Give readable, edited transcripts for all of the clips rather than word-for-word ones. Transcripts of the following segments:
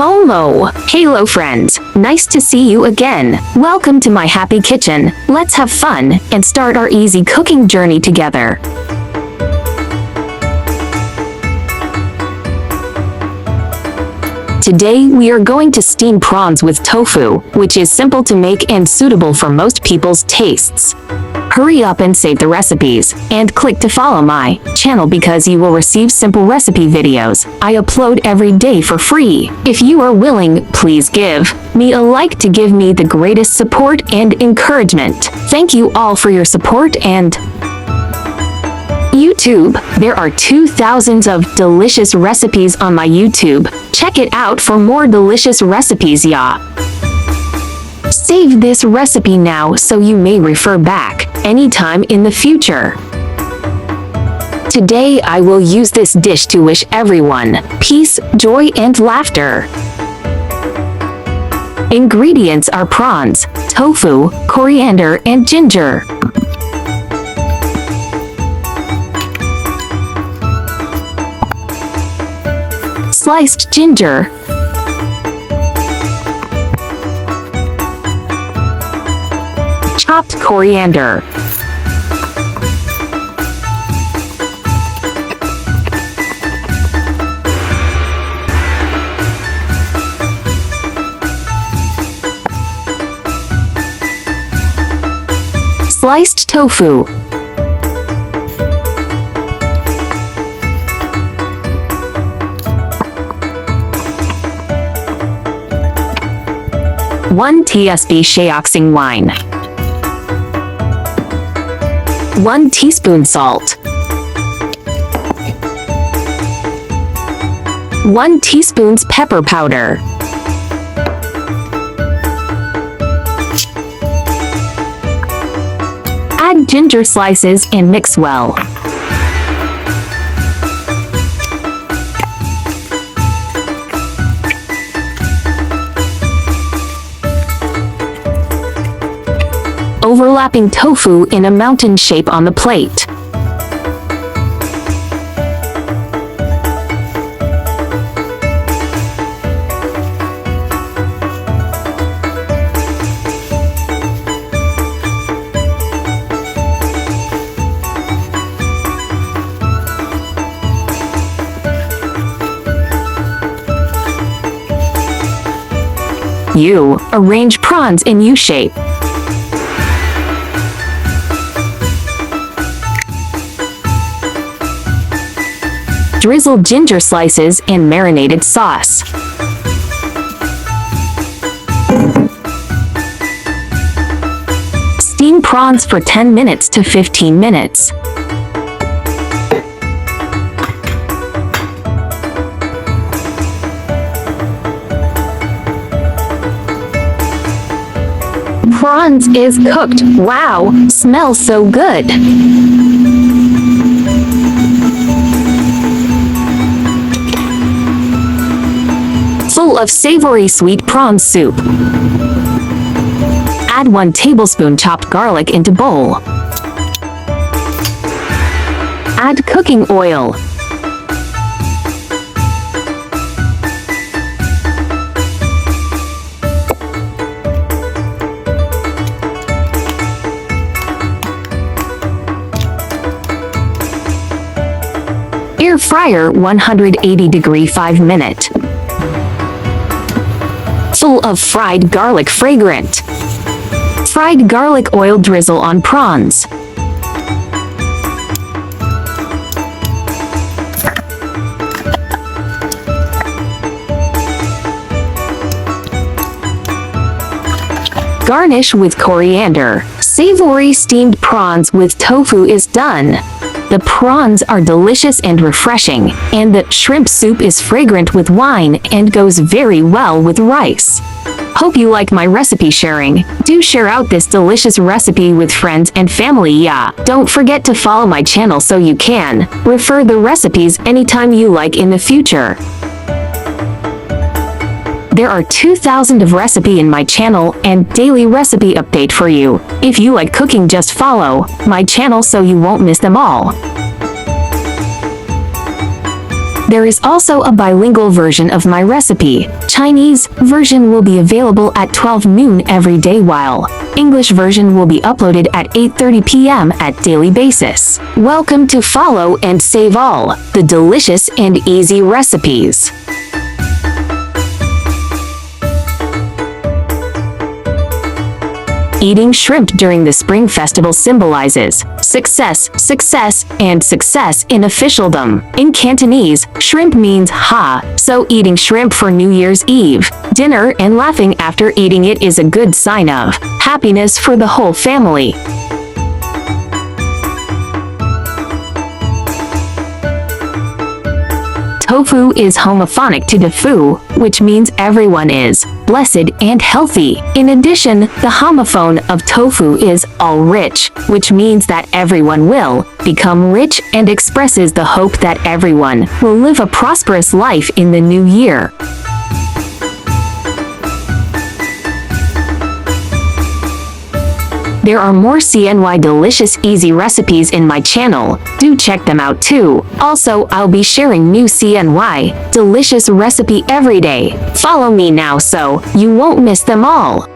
Momo! Hello friends, nice to see you again. Welcome to my happy kitchen. Let's have fun and start our easy cooking journey together. Today we are going to steam prawns with tofu, which is simple to make and suitable for most people's tastes. Hurry up and save the recipes, and click to follow my channel because you will receive simple recipe videos I upload every day for free. If you are willing, please give me a like to give me the greatest support and encouragement. Thank you all for your support and YouTube. There are 2,000 of delicious recipes on my YouTube. Check it out for more delicious recipes, yeah. Save this recipe now so you may refer back anytime in the future. Today I will use this dish to wish everyone peace, joy, and laughter. Ingredients are prawns, tofu, coriander, and ginger. Sliced ginger, chopped coriander, sliced tofu, one tsp Shaoxing wine, 1 teaspoon salt, 1 teaspoon pepper powder, add ginger slices and mix well. Overlapping tofu in a mountain shape on the plate. You arrange prawns in U-shape. Drizzle ginger slices and marinated sauce. Steam prawns for 10 minutes to 15 minutes. Prawns is cooked. Wow, smells so good. Full of savory sweet prawn soup. Add 1 tablespoon chopped garlic into bowl. Add cooking oil. Air fryer 180° 5 minute. Full of fried garlic fragrant. Fried garlic oil drizzle on prawns. Garnish with coriander. Savory steamed prawns with tofu is done. The prawns are delicious and refreshing, and the shrimp soup is fragrant with wine and goes very well with rice. Hope you like my recipe sharing. Do share out this delicious recipe with friends and family, yeah. Don't forget to follow my channel so you can refer the recipes anytime you like in the future. There are 2,000 of recipe in my channel and daily recipe update for you. If you like cooking, just follow my channel so you won't miss them all. There is also a bilingual version of my recipe. Chinese version will be available at 12 noon every day, while English version will be uploaded at 8:30 p.m. at daily basis. Welcome to follow and save all the delicious and easy recipes. Eating shrimp during the Spring Festival symbolizes success, success, and success in officialdom. In Cantonese, shrimp means ha, so eating shrimp for New Year's Eve dinner and laughing after eating it is a good sign of happiness for the whole family. Tofu is homophonic to Tofu, which means everyone is blessed and healthy. In addition, the homophone of tofu is all rich, which means that everyone will become rich and expresses the hope that everyone will live a prosperous life in the new year. There are more CNY delicious easy recipes in my channel. Do check them out too. Also, I'll be sharing new CNY delicious recipe every day. Follow me now so you won't miss them all.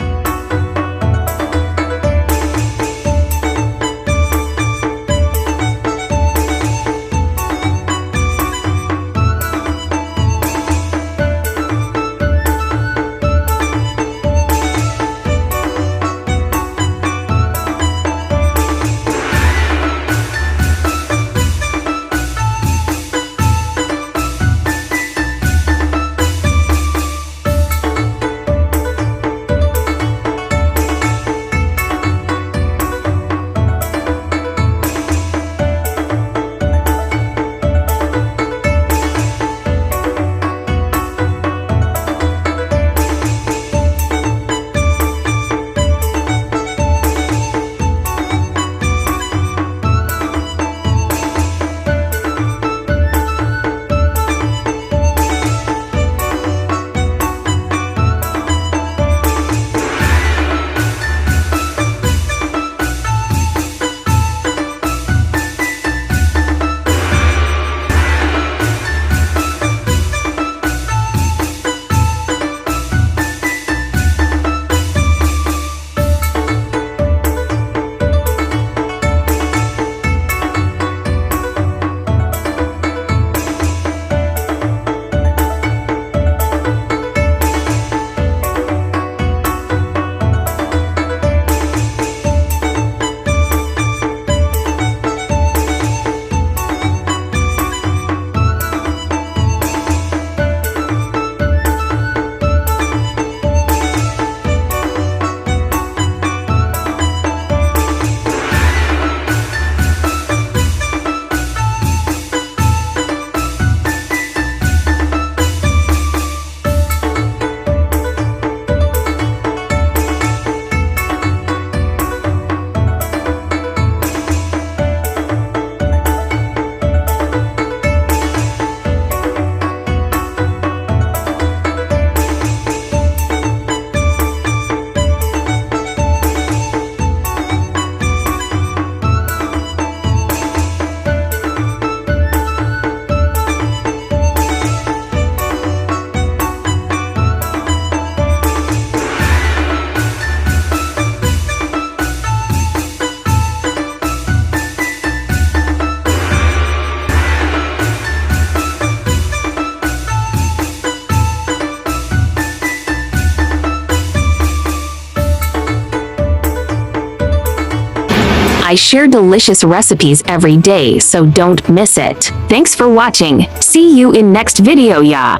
I share delicious recipes every day, so don't miss it. Thanks for watching. See you in next video, ya.